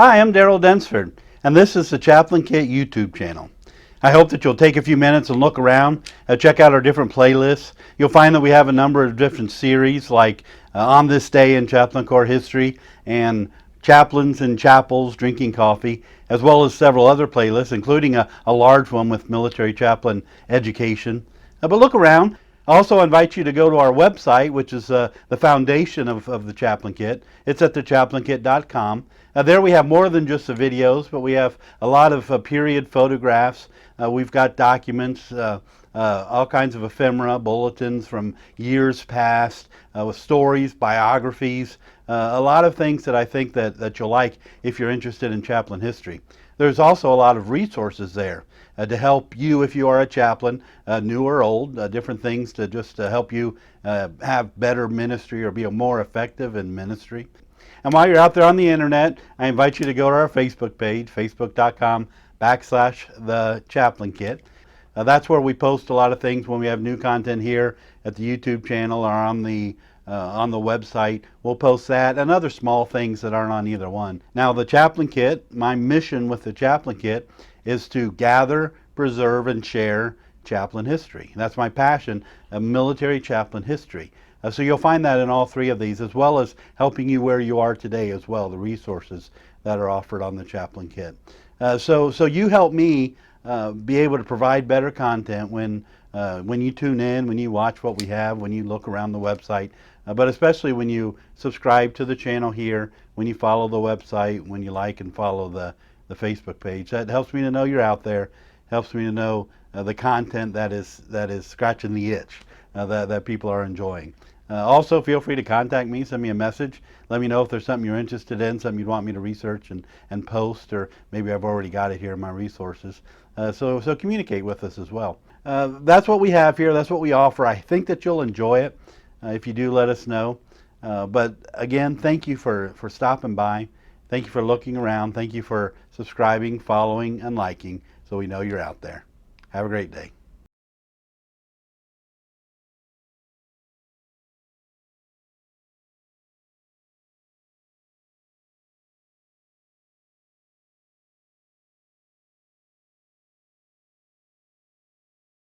Hi, I'm Daryl Densford, and this is the Chaplain Kit YouTube channel. I hope that you'll take a few minutes and look around, check out our different playlists. You'll find that we have a number of different series like On This Day in Chaplain Corps History and Chaplains and Chapels Drinking Coffee, as well as several other playlists, including a large one with military chaplain education. But look around. I also invite you to go to our website, which is the foundation of the Chaplain Kit. It's at thechapainkit.com. There we have more than just the videos, but we have a lot of period photographs. We've got documents, all kinds of ephemera, bulletins from years past, with stories, biographies, a lot of things that I think that you'll like if you're interested in chaplain history. There's also a lot of resources there to help you if you are a chaplain, new or old, different things to just help you have better ministry or be more effective in ministry. And while you're out there on the internet, I invite you to go to our Facebook page, facebook.com/the Chaplain Kit. That's where we post a lot of things when we have new content here at the YouTube channel or on the website. We'll post that and other small things that aren't on either one. Now, the Chaplain Kit, my mission with the Chaplain Kit is to gather, preserve, and share chaplain history. That's my passion, military chaplain history. So you'll find that in all three of these, as well as helping you where you are today as well, the resources that are offered on the Chaplain Kit. So you help me be able to provide better content when you tune in, when you watch what we have, when you look around the website, but especially when you subscribe to the channel here, when you follow the website, when you like and follow the Facebook page. That helps me to know you're out there, helps me to know the content that is scratching the itch that people are enjoying. Also, feel free to contact me, send me a message. Let me know if there's something you're interested in, something you'd want me to research and post, or maybe I've already got it here in my resources. So communicate with us as well. That's what we have here. That's what we offer. I think that you'll enjoy it. If you do, let us know. But again, thank you for stopping by. Thank you for looking around. Thank you for subscribing, following, and liking so we know you're out there. Have a great day.